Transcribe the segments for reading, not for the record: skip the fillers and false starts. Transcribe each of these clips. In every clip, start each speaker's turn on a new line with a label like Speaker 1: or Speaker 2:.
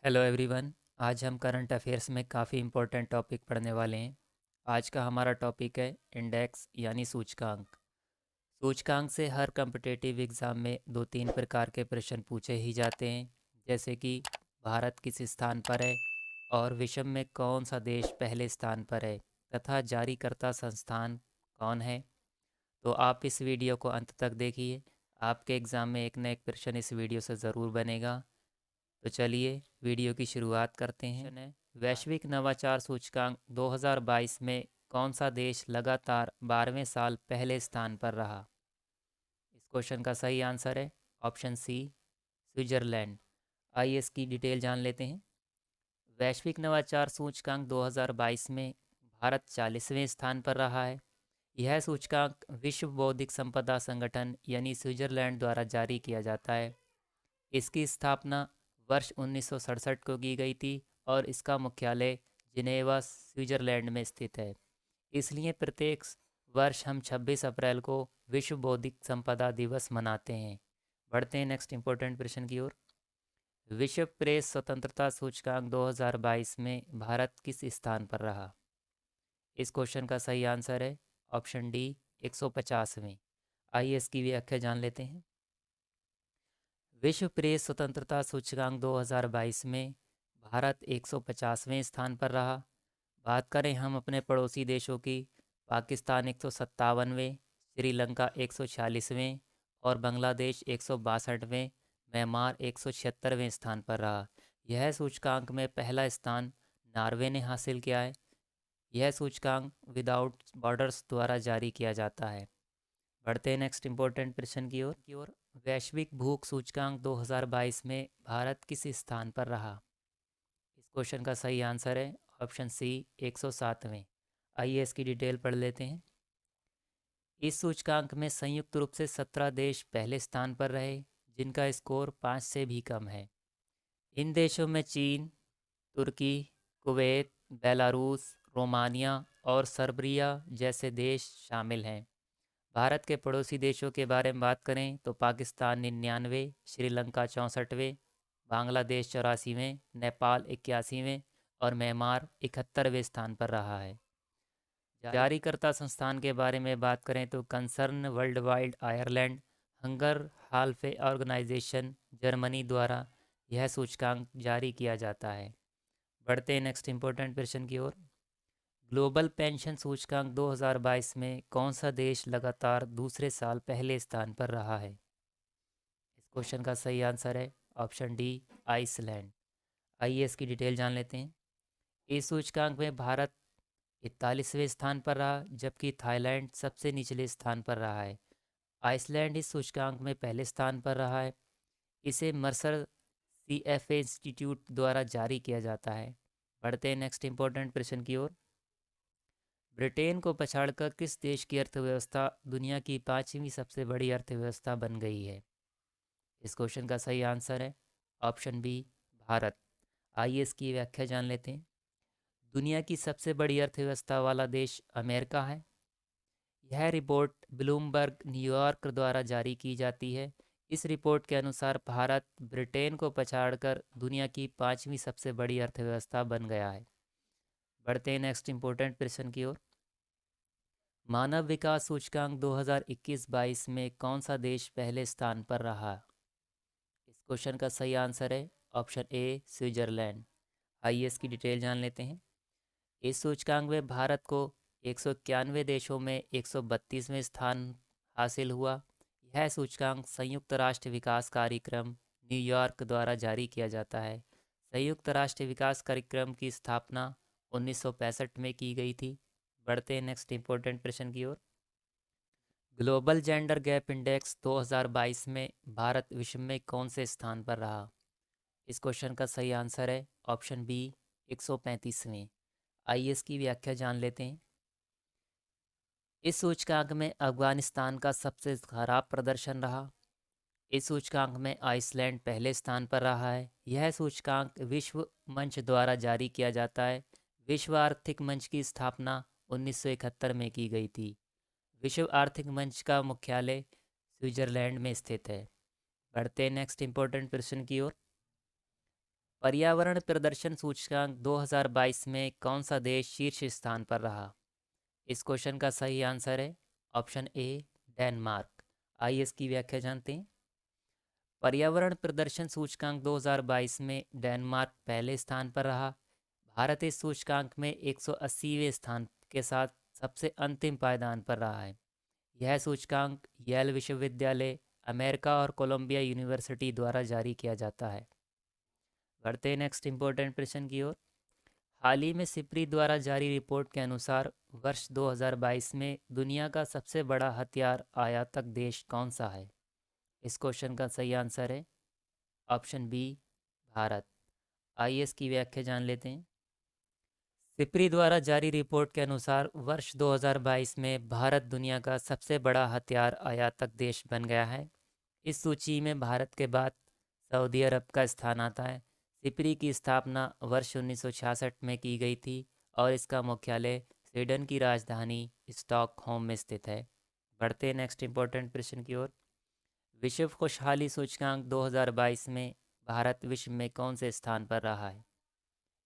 Speaker 1: Hello everyone. आज हम current affairs में काफ़ी इम्पोर्टेंट टॉपिक पढ़ने वाले हैं। आज का हमारा टॉपिक है इंडेक्स यानी सूचकांक। सूचकांक से हर कम्पिटेटिव एग्ज़ाम में दो तीन प्रकार के प्रश्न पूछे ही जाते हैं, जैसे कि भारत किस स्थान पर है और विश्व में कौन सा देश पहले स्थान पर है तथा जारीकर्ता संस्थान कौन है। तो आप इस वीडियो को अंत तक देखिए। आपके एग्ज़ाम में एक न एक प्रश्न इस वीडियो से ज़रूर बनेगा। तो चलिए वीडियो की शुरुआत करते हैं। वैश्विक नवाचार सूचकांक 2022 में कौन सा देश लगातार 12वें साल पहले स्थान पर रहा? इस क्वेश्चन का सही आंसर है ऑप्शन सी, स्विट्ज़रलैंड। आइए इसकी डिटेल जान लेते हैं। वैश्विक नवाचार सूचकांक 2022 में भारत 40वें स्थान पर रहा है। यह सूचकांक विश्व बौद्धिक संपदा संगठन यानी स्विट्ज़रलैंड द्वारा जारी किया जाता है। इसकी स्थापना वर्ष 1967 को की गई थी और इसका मुख्यालय जिनेवा स्विट्ज़रलैंड में स्थित है। इसलिए प्रत्येक वर्ष हम 26 अप्रैल को विश्व बौद्धिक संपदा दिवस मनाते हैं। बढ़ते हैं नेक्स्ट इम्पोर्टेंट प्रश्न की ओर। विश्व प्रेस स्वतंत्रता सूचकांक 2022 में भारत किस स्थान पर रहा? इस क्वेश्चन का सही आंसर है ऑप्शन डी, 150वें। आइए इसकी व्याख्या जान लेते हैं। विश्व प्रेस स्वतंत्रता सूचकांक 2022 में भारत 150वें स्थान पर रहा। बात करें हम अपने पड़ोसी देशों की, पाकिस्तान 157वें, श्रीलंका 146वें और बांग्लादेश 162वें, म्यांमार 176वें स्थान पर रहा। यह सूचकांक में पहला स्थान नॉर्वे ने हासिल किया है। यह सूचकांक विदाउट बॉर्डर्स द्वारा जारी किया जाता है। बढ़ते हैं नेक्स्ट इम्पोर्टेंट प्रश्न की ओर। वैश्विक भूख सूचकांक 2022 में भारत किस स्थान पर रहा? इस क्वेश्चन का सही आंसर है ऑप्शन सी, 107वें। आइए इसकी डिटेल पढ़ लेते हैं। इस सूचकांक में संयुक्त रूप से 17 देश पहले स्थान पर रहे, जिनका स्कोर 5 से भी कम है। इन देशों में चीन, तुर्की, कुवैत, बेलारूस, रोमानिया और सर्बिया जैसे देश शामिल हैं। भारत के पड़ोसी देशों के बारे में बात करें तो पाकिस्तान 99, श्रीलंका 64वें, बांग्लादेश 84वें, नेपाल 81वें और म्यांमार 71वें स्थान पर रहा है। जारीकर्ता संस्थान के बारे में बात करें तो concern worldwide Ireland hunger हालफे ऑर्गेनाइजेशन जर्मनी द्वारा यह सूचकांक जारी किया जाता है। बढ़ते हैं नेक्स्ट इम्पोर्टेंट प्रश्न की ओर। ग्लोबल पेंशन सूचकांक 2022 में कौन सा देश लगातार दूसरे साल पहले स्थान पर रहा है? इस क्वेश्चन का सही आंसर है ऑप्शन डी, आइसलैंड। आइए इसकी डिटेल जान लेते हैं। इस सूचकांक में भारत 41वें स्थान पर रहा, जबकि थाईलैंड सबसे निचले स्थान पर रहा है। आइसलैंड इस सूचकांक में पहले स्थान पर रहा है। इसे मर्सर CFA इंस्टीट्यूट द्वारा जारी किया जाता है। बढ़ते हैं नेक्स्ट इम्पोर्टेंट प्रश्न की ओर। ब्रिटेन को पछाड़कर किस देश की अर्थव्यवस्था दुनिया की 5वीं सबसे बड़ी अर्थव्यवस्था बन गई है? इस क्वेश्चन का सही आंसर है ऑप्शन बी, भारत। आइए इसकी व्याख्या जान लेते हैं। दुनिया की सबसे बड़ी अर्थव्यवस्था वाला देश अमेरिका है। यह रिपोर्ट ब्लूमबर्ग न्यूयॉर्क द्वारा जारी की जाती है। इस रिपोर्ट के अनुसार भारत ब्रिटेन को पछाड़कर दुनिया की 5वीं सबसे बड़ी अर्थव्यवस्था बन गया है। बढ़ते हैं नेक्स्ट इम्पोर्टेंट प्रश्न की ओर। मानव विकास सूचकांक 2021-22 में कौन सा देश पहले स्थान पर रहा? इस क्वेश्चन का सही आंसर है ऑप्शन ए, स्विट्जरलैंड। आइए इसकी डिटेल जान लेते हैं। इस सूचकांक में भारत को 191 देशों में 132वें स्थान हासिल हुआ। यह सूचकांक संयुक्त राष्ट्र विकास कार्यक्रम न्यूयॉर्क द्वारा जारी किया जाता है। संयुक्त राष्ट्र विकास कार्यक्रम की स्थापना 1965 में की गई थी। बढ़ते हैं नेक्स्ट इम्पोर्टेंट प्रश्न की ओर। ग्लोबल जेंडर गैप इंडेक्स 2022 में भारत विश्व में कौन से स्थान पर रहा? इस क्वेश्चन का सही आंसर है ऑप्शन बी, 135वें। आइए इसकी व्याख्या जान लेते हैं। इस सूचकांक में अफगानिस्तान का सबसे खराब प्रदर्शन रहा। इस सूचकांक में आइसलैंड पहले स्थान पर रहा है। यह सूचकांक विश्व मंच द्वारा जारी किया जाता है। विश्व आर्थिक मंच की स्थापना 1971 में की गई थी। विश्व आर्थिक मंच का मुख्यालय स्विट्जरलैंड में स्थित है। बढ़ते हैं नेक्स्ट इम्पोर्टेंट प्रश्न की ओर। पर्यावरण प्रदर्शन सूचकांक 2022 में कौन सा देश शीर्ष स्थान पर रहा? इस क्वेश्चन का सही आंसर है ऑप्शन ए, डेनमार्क। आइए इसकी व्याख्या जानते हैं। पर्यावरण प्रदर्शन सूचकांक 2022 में डेनमार्क पहले स्थान पर रहा। भारत इस सूचकांक में 180वें स्थान के साथ सबसे अंतिम पायदान पर रहा है। यह सूचकांक येल विश्वविद्यालय, अमेरिका और कोलंबिया यूनिवर्सिटी द्वारा जारी किया जाता है। बढ़ते हैं नेक्स्ट इम्पोर्टेंट प्रश्न की ओर। हाल ही में सिप्री द्वारा जारी रिपोर्ट के अनुसार वर्ष 2022 में दुनिया का सबसे बड़ा हथियार आयातक देश कौन सा है? इस क्वेश्चन का सही आंसर है ऑप्शन बी, भारत। आइए इसकी व्याख्या जान लेते हैं। सिप्री द्वारा जारी रिपोर्ट के अनुसार वर्ष 2022 में भारत दुनिया का सबसे बड़ा हथियार आयातक देश बन गया है। इस सूची में भारत के बाद सऊदी अरब का स्थान आता है। सिप्री की स्थापना वर्ष 1966 में की गई थी और इसका मुख्यालय स्वीडन की राजधानी स्टॉकहोम में स्थित है। बढ़ते हैं नेक्स्ट इम्पोर्टेंट प्रश्न की ओर। विश्व खुशहाली सूचकांक 2022 में भारत विश्व में कौन से स्थान पर रहा है?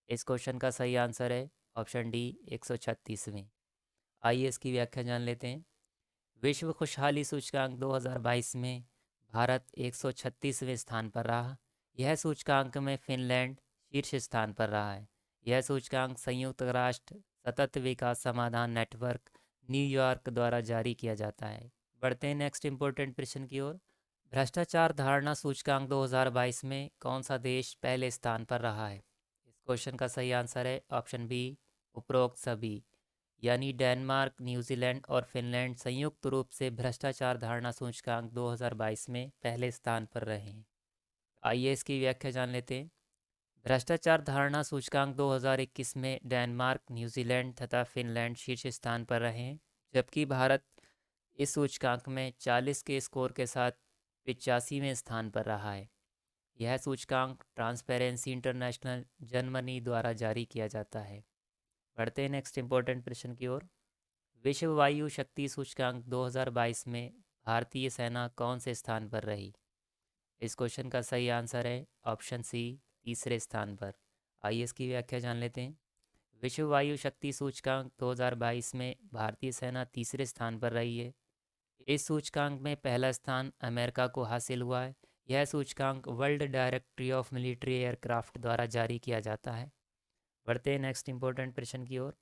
Speaker 1: इस क्वेश्चन का सही आंसर है ऑप्शन डी, 136वें। आइए इसकी व्याख्या जान लेते हैं। विश्व खुशहाली सूचकांक 2022 में भारत 136वें स्थान पर रहा। यह सूचकांक में फिनलैंड शीर्ष स्थान पर रहा है। यह सूचकांक संयुक्त राष्ट्र सतत विकास समाधान नेटवर्क न्यूयॉर्क द्वारा जारी किया जाता है। बढ़ते हैं नेक्स्ट इम्पोर्टेंट प्रश्न की ओर। भ्रष्टाचार धारणा सूचकांक 2022 में कौन सा देश पहले स्थान पर रहा है? इस क्वेश्चन का सही आंसर है ऑप्शन बी, उपरोक्त सभी, यानी डेनमार्क, न्यूजीलैंड और फिनलैंड संयुक्त रूप से भ्रष्टाचार धारणा सूचकांक 2022 में पहले स्थान पर रहे हैं। आइए इसकी व्याख्या जान लेते हैं। भ्रष्टाचार धारणा सूचकांक 2021 में डेनमार्क, न्यूजीलैंड तथा फिनलैंड शीर्ष स्थान पर रहे हैं, जबकि भारत इस सूचकांक में 40 के स्कोर के साथ 85वें स्थान पर रहा है। यह सूचकांक ट्रांसपेरेंसी इंटरनेशनल जर्मनी द्वारा जारी किया जाता है। बढ़ते हैं नेक्स्ट इम्पोर्टेंट प्रश्न की ओर। विश्व वायु शक्ति सूचकांक 2022 में भारतीय सेना कौन से स्थान पर रही? इस क्वेश्चन का सही आंसर है ऑप्शन सी, तीसरे स्थान पर। आइए इसकी व्याख्या जान लेते हैं। विश्व वायु शक्ति सूचकांक 2022 में भारतीय सेना तीसरे स्थान पर रही है। इस सूचकांक में पहला स्थान अमेरिका को हासिल हुआ है। यह सूचकांक world directory of military aircraft द्वारा जारी किया जाता है। बढ़ते हैं नेक्स्ट इम्पोर्टेंट प्रश्न की ओर।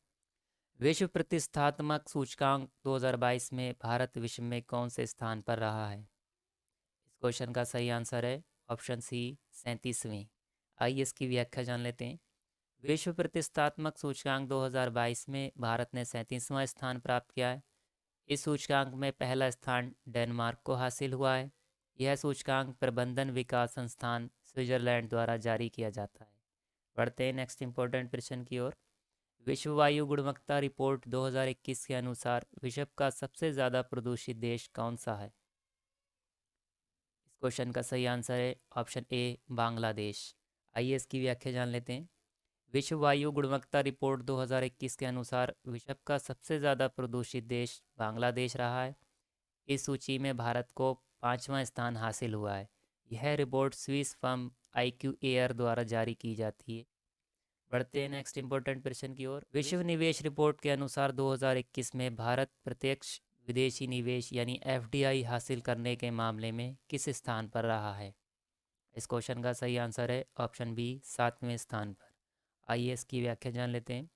Speaker 1: विश्व प्रतिष्ठात्मक सूचकांक 2022 में भारत विश्व में कौन से स्थान पर रहा है? इस क्वेश्चन का सही आंसर है ऑप्शन सी, 37वें। आइए इसकी व्याख्या जान लेते हैं। विश्व प्रतिष्ठात्मक सूचकांक 2022 में भारत ने 37वां स्थान प्राप्त किया है। इस सूचकांक में पहला स्थान डेनमार्क को हासिल हुआ है। यह सूचकांक प्रबंधन विकास संस्थान स्विट्जरलैंड द्वारा जारी किया जाता है। बढ़ते हैं नेक्स्ट इम्पोर्टेंट प्रश्न की ओर। विश्व वायु गुणवत्ता रिपोर्ट 2021 के अनुसार विश्व का सबसे ज़्यादा प्रदूषित देश कौन सा है? इस क्वेश्चन का सही आंसर है ऑप्शन ए, बांग्लादेश। आइए इसकी व्याख्या जान लेते हैं। विश्व वायु गुणवत्ता रिपोर्ट 2021 के अनुसार विश्व का सबसे ज़्यादा प्रदूषित देश बांग्लादेश रहा है। इस सूची में भारत को 5वां स्थान हासिल हुआ है। यह report Swiss firm IQ air द्वारा जारी की जाती है। बढ़ते हैं नेक्स्ट इम्पोर्टेंट प्रश्न की ओर। विश्व निवेश रिपोर्ट के अनुसार 2021 में भारत प्रत्यक्ष विदेशी निवेश यानी FDI हासिल करने के मामले में किस स्थान पर रहा है? इस क्वेश्चन का सही आंसर है ऑप्शन बी, 7वें स्थान पर। आइए इसकी व्याख्या जान लेते हैं।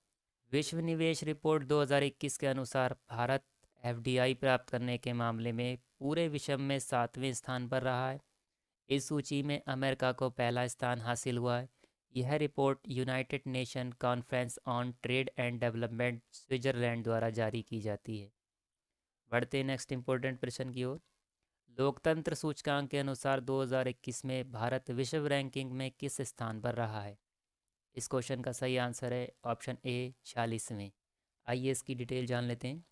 Speaker 1: विश्व निवेश रिपोर्ट 2021 के अनुसार भारत FDI प्राप्त करने के मामले में पूरे विश्व में 7वें स्थान पर रहा है। इस सूची में अमेरिका को पहला स्थान हासिल हुआ है। यह report United nation conference on trade and development Switzerland द्वारा जारी की जाती है। बढ़ते नेक्स्ट इम्पोर्टेंट प्रश्न की ओर। लोकतंत्र सूचकांक के अनुसार 2021 में भारत विश्व रैंकिंग में किस स्थान पर रहा है? इस क्वेश्चन का सही आंसर है ऑप्शन ए, 46वें। आइए इसकी डिटेल जान लेते हैं।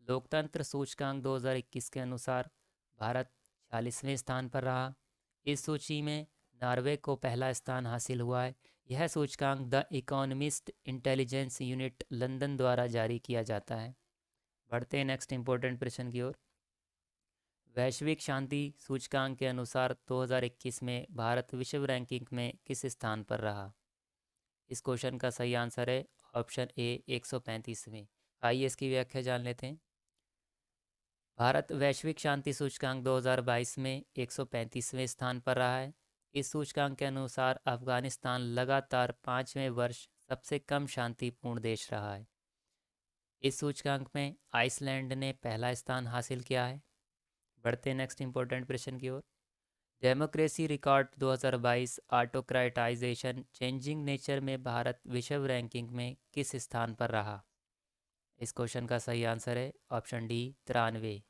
Speaker 1: लोकतंत्र सूचकांक 2021 के अनुसार भारत 46वें स्थान पर रहा। इस सूची में नॉर्वे को पहला स्थान हासिल हुआ है। यह सूचकांक the economist intelligence unit London द्वारा जारी किया जाता है। बढ़ते हैं नेक्स्ट इम्पोर्टेंट प्रश्न की ओर। वैश्विक शांति सूचकांक के अनुसार 2021 में भारत विश्व रैंकिंग में किस स्थान पर रहा? इस क्वेश्चन का सही आंसर है ऑप्शन ए 135वें। आइए इसकी व्याख्या जान लेते हैं। भारत वैश्विक शांति सूचकांक 2022 में 135वें स्थान पर रहा है। इस सूचकांक के अनुसार अफगानिस्तान लगातार 5वें वर्ष सबसे कम शांतिपूर्ण देश रहा है। इस सूचकांक में आइसलैंड ने पहला स्थान हासिल किया है। बढ़ते हैं नेक्स्ट इंपॉर्टेंट प्रश्न की ओर। Democracy record 2022 autocratisation changing nature में भारत विश्व रैंकिंग में किस स्थान पर रहा? इस क्वेश्चन का सही आंसर है ऑप्शन डी 93।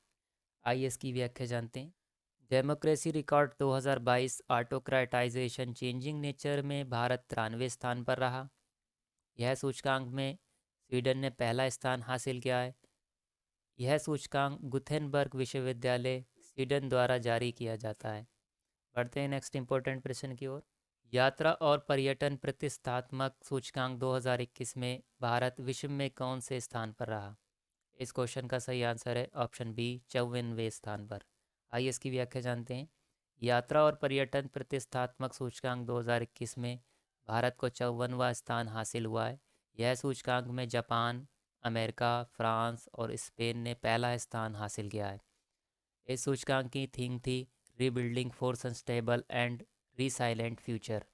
Speaker 1: आइए इसकी व्याख्या जानते हैं। Democracy record 2022 autocratisation changing nature में भारत 93वें स्थान पर रहा। यह सूचकांक में स्वीडन ने पहला स्थान हासिल किया है। यह सूचकांक गुथेनबर्ग विश्वविद्यालय स्वीडन द्वारा जारी किया जाता है। बढ़ते हैं नेक्स्ट इंपॉर्टेंट प्रश्न की ओर। यात्रा और पर्यटन प्रतिष्ठात्मक सूचकांक 2021 में भारत विश्व में कौन से स्थान पर रहा? इस क्वेश्चन का सही आंसर है ऑप्शन बी 54वें स्थान पर। आइए इसकी व्याख्या जानते हैं। यात्रा और पर्यटन प्रतिष्ठात्मक सूचकांक 2021 में भारत को 54वां स्थान हासिल हुआ है। यह सूचकांक में जापान, अमेरिका, फ्रांस और स्पेन ने पहला स्थान हासिल किया है। इस सूचकांक की थीम थी rebuilding for sustainable and resilient future.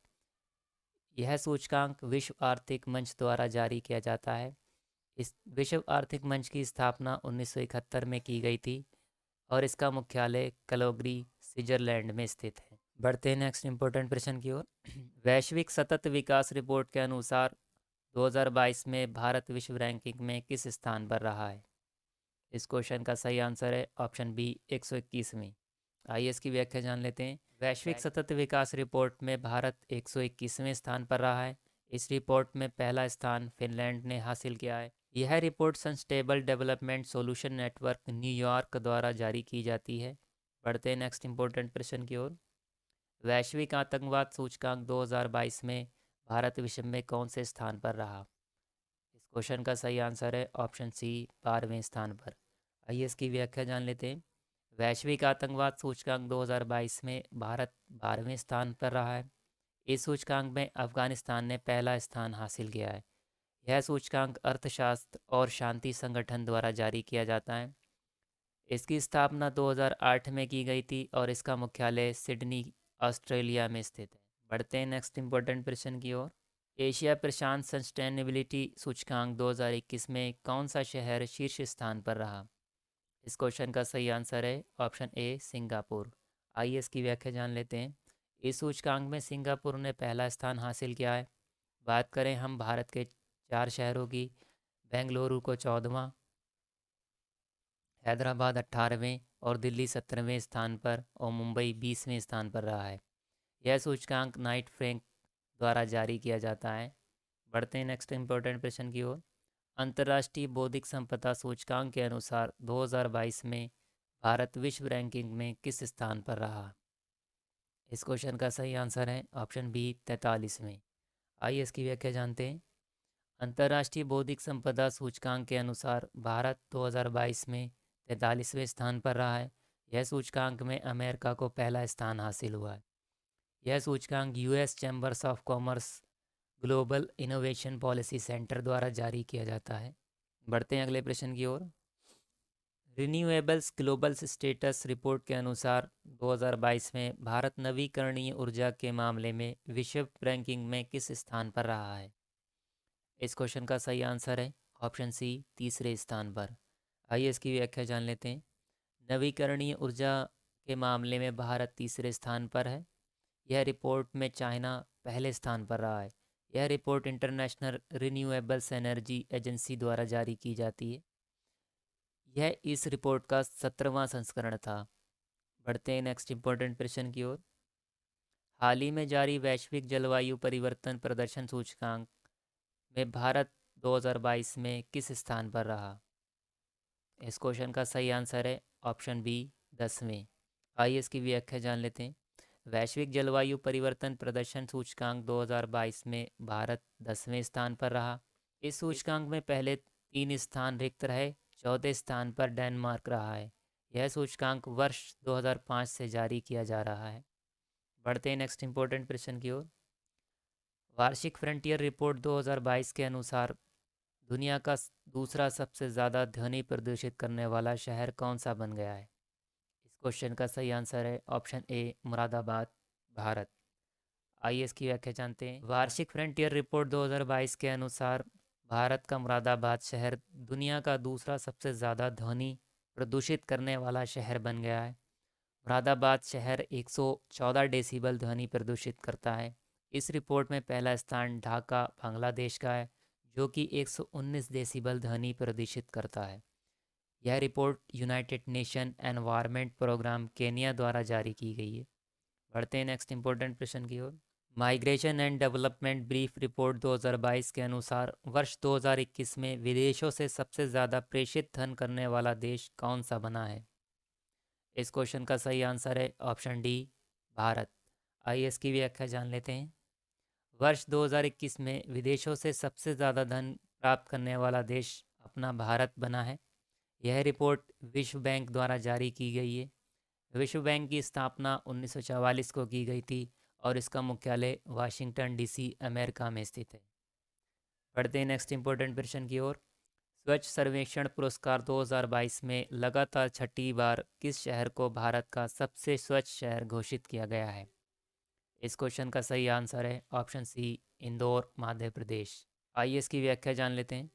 Speaker 1: यह सूचकांक विश्व आर्थिक मंच द्वारा जारी किया जाता है। इस विश्व आर्थिक मंच की स्थापना 1971 में की गई थी और इसका मुख्यालय कैलगरी स्विट्जरलैंड में स्थित है। बढ़ते हैं नेक्स्ट इंपॉर्टेंट प्रश्न की ओर। वैश्विक सतत विकास रिपोर्ट के अनुसार 2022 में भारत विश्व रैंकिंग में किस स्थान पर रहा है? इस क्वेश्चन का सही आंसर है ऑप्शन बी 121वें। आइए इसकी व्याख्या जान लेते हैं। वैश्विक सतत विकास रिपोर्ट में भारत 121वें स्थान पर रहा है। इस रिपोर्ट में पहला स्थान फिनलैंड ने हासिल किया है। यह report sustainable development solution network New York द्वारा जारी की जाती है। बढ़ते हैं नेक्स्ट इंपॉर्टेंट प्रश्न की ओर। वैश्विक आतंकवाद सूचकांक 2022 में भारत विश्व में कौन से स्थान पर रहा? इस क्वेश्चन का सही आंसर है ऑप्शन सी 12वें स्थान पर। आइए इसकी व्याख्या जान लेते हैं। वैश्विक आतंकवाद सूचकांक 2022 में भारत 12वें स्थान पर रहा है। इस सूचकांक में अफगानिस्तान ने पहला स्थान हासिल किया है। यह सूचकांक अर्थशास्त्र और शांति संगठन द्वारा जारी किया जाता है। इसकी स्थापना 2008 में की गई थी और इसका मुख्यालय सिडनी ऑस्ट्रेलिया में स्थित है। बढ़ते हैं नेक्स्ट इंपॉर्टेंट प्रश्न की ओर। एशिया प्रशांत सस्टेनेबिलिटी सूचकांक 2021 में कौन सा शहर शीर्ष स्थान पर रहा? इस क्वेश्चन का सही आंसर है ऑप्शन ए सिंगापुर। आइए इसकी व्याख्या जान लेते हैं। इस सूचकांक में सिंगापुर ने पहला स्थान हासिल किया है। बात करें हम भारत के 4 शहरों की, बेंगलुरु को 14वां, हैदराबाद 18वें और दिल्ली 17वें स्थान पर और मुंबई 20वें स्थान पर रहा है। यह सूचकांक नाइट फ्रैंक द्वारा जारी किया जाता है। बढ़ते हैं नेक्स्ट इंपॉर्टेंट प्रश्न की ओर। अंतर्राष्ट्रीय बौद्धिक संपदा सूचकांक के अनुसार 2022 में भारत विश्व रैंकिंग में किस स्थान पर रहा? इस क्वेश्चन का सही आंसर है ऑप्शन बी 43वें। आइए इसकी व्याख्या जानते हैं। अंतर्राष्ट्रीय बौद्धिक संपदा सूचकांक के अनुसार भारत 2022 में 43वें स्थान पर रहा है। यह सूचकांक में अमेरिका को पहला स्थान हासिल हुआ है। यह सूचकांक US chambers of commerce global innovation policy centre द्वारा जारी किया जाता है। बढ़ते हैं अगले प्रश्न की ओर। रिन्यूएबल्स ग्लोबल स्टेटस रिपोर्ट के अनुसार 2022 में भारत नवीकरणीय ऊर्जा के मामले में विश्व रैंकिंग में किस स्थान पर रहा है? इस क्वेश्चन का सही आंसर है ऑप्शन सी 3रे स्थान पर। आइए इसकी व्याख्या जान लेते हैं। नवीकरणीय ऊर्जा के मामले में भारत 3रे स्थान पर है। यह रिपोर्ट में चाइना पहले स्थान पर रहा है। यह report international renewables energy agency द्वारा जारी की जाती है। यह इस रिपोर्ट का 17वां संस्करण था। बढ़ते हैं नेक्स्ट इंपॉर्टेंट प्रश्न की ओर। हाल ही में जारी वैश्विक जलवायु परिवर्तन प्रदर्शन सूचकांक में भारत 2022 में किस स्थान पर रहा? इस क्वेश्चन का सही आंसर है ऑप्शन बी 10वें। आइए इसकी व्याख्या जान लेते हैं। वैश्विक जलवायु परिवर्तन प्रदर्शन सूचकांक 2022 में भारत 10वें स्थान पर रहा। इस सूचकांक में पहले 3 स्थान रिक्त रहे। चौथे स्थान पर डेनमार्क रहा है। यह सूचकांक वर्ष 2005 से जारी किया जा रहा है। बढ़ते हैं नेक्स्ट इम्पोर्टेंट प्रश्न की ओर। वार्षिक फ्रंटियर रिपोर्ट 2022 के अनुसार दुनिया का दूसरा सबसे ज़्यादा ध्वनि प्रदूषित करने वाला शहर कौन सा बन गया है? इस क्वेश्चन का सही आंसर है ऑप्शन ए, मुरादाबाद, भारत। आइए इसकी व्याख्या जानते हैं। वार्षिक फ्रंटियर रिपोर्ट 2022 के अनुसार भारत का मुरादाबाद शहर दुनिया का दूसरा सबसे ज़्यादा ध्वनि प्रदूषित करने वाला शहर बन गया है। मुरादाबाद शहर 114 डेसिबल ध्वनि प्रदूषित करता है। इस रिपोर्ट में पहला स्थान ढाका, बांग्लादेश का है, जो कि 119 डेसिबल ध्वनि प्रदूषित करता है। यह report United Nation Environment Programme Kenya द्वारा जारी की गई है। बढ़ते हैं नेक्स्ट इंपॉर्टेंट प्रश्न की ओर। Migration and development brief report 2022 के अनुसार वर्ष 2021 में विदेशों से सबसे ज़्यादा प्रेषित धन करने वाला देश कौन सा बना है? इस क्वेश्चन का सही आंसर है ऑप्शन डी, भारत। आइए इसकी व्याख्या जान लेते हैं। वर्ष 2021 में विदेशों से सबसे ज़्यादा धन प्राप्त करने वाला देश अपना भारत बना है। यह रिपोर्ट विश्व बैंक द्वारा जारी की गई है। विश्व बैंक की स्थापना 1944 को की गई थी और इसका मुख्यालय वाशिंगटन डीसी, अमेरिका में स्थित है। बढ़ते हैं नेक्स्ट इंपॉर्टेंट प्रश्न की ओर। स्वच्छ सर्वेक्षण पुरस्कार 2022 में लगातार छठी बार किस शहर को भारत का सबसे स्वच्छ शहर घोषित किया गया है? इस क्वेश्चन का सही आंसर है ऑप्शन सी, इंदौर, मध्य प्रदेश। आइए इसकी व्याख्या जान लेते हैं।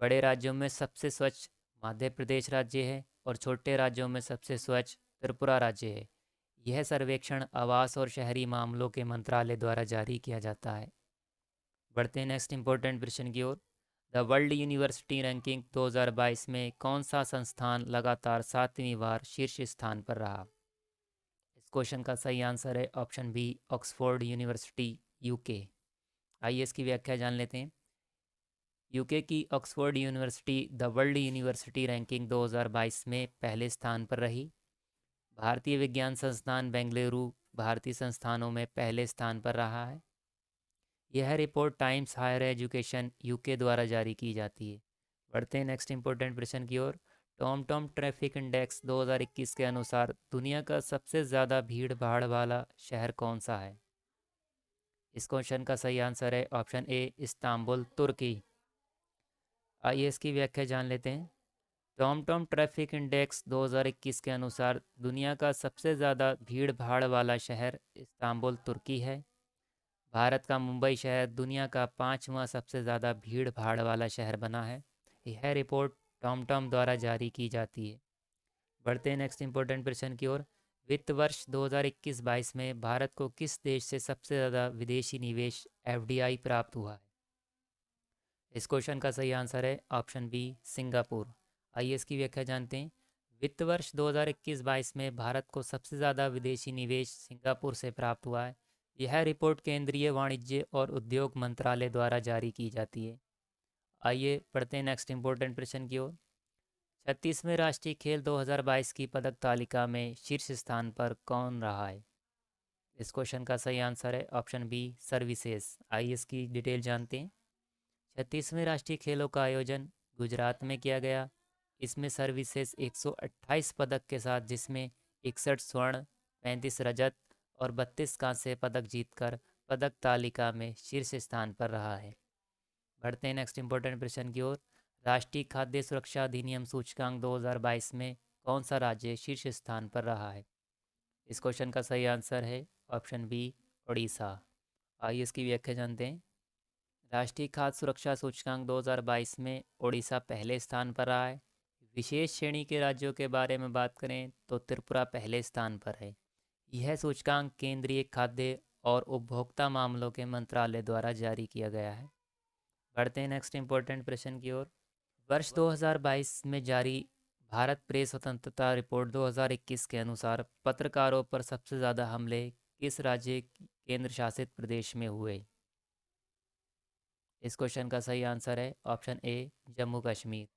Speaker 1: बड़े राज्यों में सबसे स्वच्छ मध्य प्रदेश राज्य है और छोटे राज्यों में सबसे स्वच्छ त्रिपुरा राज्य है। यह सर्वेक्षण आवास और शहरी मामलों के मंत्रालय द्वारा जारी किया जाता है। बढ़ते हैं नेक्स्ट इंपॉर्टेंट प्रश्न की ओर। द वर्ल्ड यूनिवर्सिटी रैंकिंग 2022 में कौन सा संस्थान लगातार 7वीं बार शीर्ष स्थान पर रहा? इस क्वेश्चन का सही आंसर है option B, Oxford University, UK. आइए इसकी व्याख्या जान लेते हैं। यूके की Oxford University the world university ranking 2022 में पहले स्थान पर रही। भारतीय विज्ञान संस्थान बेंगलुरु भारतीय संस्थानों में पहले स्थान पर रहा है। यह report Times Higher Education UK द्वारा जारी की जाती है। बढ़ते हैं नेक्स्ट इंपॉर्टेंट प्रश्न की ओर। टॉम टॉम ट्रैफिक इंडेक्स 2021 के अनुसार दुनिया का सबसे ज़्यादा भीड़ भाड़ वाला शहर कौन सा है? इस क्वेश्चन का सही आंसर है ऑप्शन ए, इस्तांबुल, तुर्की। आइए इसकी व्याख्या जान लेते हैं। टॉम टॉम ट्रैफिक इंडेक्स 2021 के अनुसार दुनिया का सबसे ज़्यादा भीड़ भाड़ वाला शहर इस्तांबुल, तुर्की है। भारत का मुंबई शहर दुनिया का 5वां सबसे ज़्यादा भीड़ भाड़ वाला शहर बना है। यह रिपोर्ट टॉम टॉम द्वारा जारी की जाती है। बढ़ते हैं नेक्स्ट इंपॉर्टेंट प्रश्न की ओर। वित्त वर्ष 2021-22 में भारत को किस देश से सबसे ज़्यादा विदेशी निवेश एफडीआई प्राप्त हुआ है? इस क्वेश्चन का सही आंसर है ऑप्शन बी, सिंगापुर। आइए इसकी व्याख्या जानते हैं। वित्त वर्ष 2021-22 में भारत को सबसे ज़्यादा विदेशी निवेश सिंगापुर से प्राप्त हुआ है। यह रिपोर्ट केंद्रीय वाणिज्य और उद्योग मंत्रालय द्वारा जारी की जाती है। आइए पढ़ते हैं नेक्स्ट इंपॉर्टेंट प्रश्न की ओर। 36वें राष्ट्रीय खेल 2022 की पदक तालिका में शीर्ष स्थान पर कौन रहा है? इस क्वेश्चन का सही आंसर है ऑप्शन बी, सर्विसेज। आइए इसकी डिटेल जानते हैं। 36वें राष्ट्रीय खेलों का आयोजन गुजरात में किया गया। इसमें सर्विसेज 128 पदक के साथ, जिसमें 61 स्वर्ण, 35 रजत और 32 कांस्य पदक जीतकर पदक तालिका में शीर्ष स्थान पर रहा है। बढ़ते हैं नेक्स्ट इंपॉर्टेंट प्रश्न की ओर। राष्ट्रीय खाद्य सुरक्षा अधिनियम सूचकांक 2022 में कौन सा राज्य शीर्ष स्थान पर रहा है? इस क्वेश्चन का सही आंसर है ऑप्शन बी, उड़ीसा। आइए इसकी व्याख्या जानते हैं। राष्ट्रीय खाद्य सुरक्षा सूचकांक 2022 में उड़ीसा पहले स्थान पर रहा है। विशेष श्रेणी के राज्यों के बारे में बात करें तो त्रिपुरा पहले स्थान पर है। यह सूचकांक केंद्रीय खाद्य और उपभोक्ता मामलों के मंत्रालय द्वारा जारी किया गया है। बढ़ते हैं नेक्स्ट इंपॉर्टेंट प्रश्न की ओर। वर्ष 2022 में जारी भारत प्रेस स्वतंत्रता रिपोर्ट 2021 के अनुसार पत्रकारों पर सबसे ज़्यादा हमले किस राज्य केंद्र शासित प्रदेश में हुए? इस क्वेश्चन का सही आंसर है ऑप्शन ए, जम्मू कश्मीर।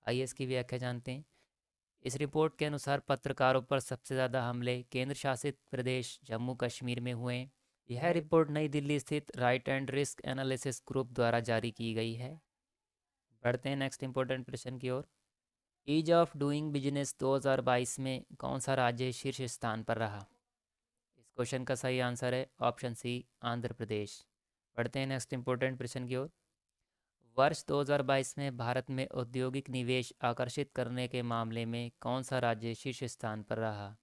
Speaker 1: आइए इसकी व्याख्या जानते हैं। इस रिपोर्ट के अनुसार पत्रकारों पर सबसे ज़्यादा हमले केंद्र शासित प्रदेश जम्मू कश्मीर में हुए। यह रिपोर्ट नई दिल्ली स्थित right and risk analysis group द्वारा जारी की गई है। बढ़ते हैं नेक्स्ट इंपॉर्टेंट प्रश्न की ओर। ईज ऑफ डूइंग बिजनेस 2022 में कौन सा राज्य शीर्ष स्थान पर रहा? इस क्वेश्चन का सही आंसर है ऑप्शन सी, आंध्र प्रदेश। पढ़ते हैं नेक्स्ट इंपॉर्टेंट प्रश्न की ओर। वर्ष 2022 में भारत में औद्योगिक निवेश आकर्षित करने के मामले में कौन सा राज्य शीर्ष स्थान पर रहा?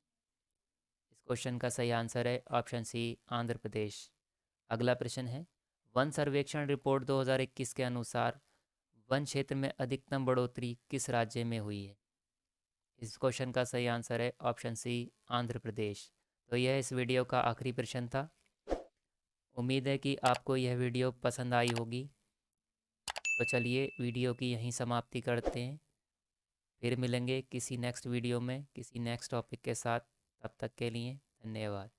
Speaker 1: इस क्वेश्चन का सही आंसर है ऑप्शन सी, आंध्र प्रदेश। अगला प्रश्न है, वन सर्वेक्षण रिपोर्ट 2021 के अनुसार वन क्षेत्र में अधिकतम बढ़ोतरी किस राज्य में हुई है? इस क्वेश्चन का सही आंसर है ऑप्शन सी, आंध्र प्रदेश। तो यह इस वीडियो का आखिरी प्रश्न था। उम्मीद है कि आपको यह वीडियो पसंद आई होगी। तो चलिए वीडियो की यहीं समाप्ति करते हैं। फिर मिलेंगे किसी नेक्स्ट वीडियो में किसी नेक्स्ट टॉपिक के साथ। तब तक के लिए धन्यवाद।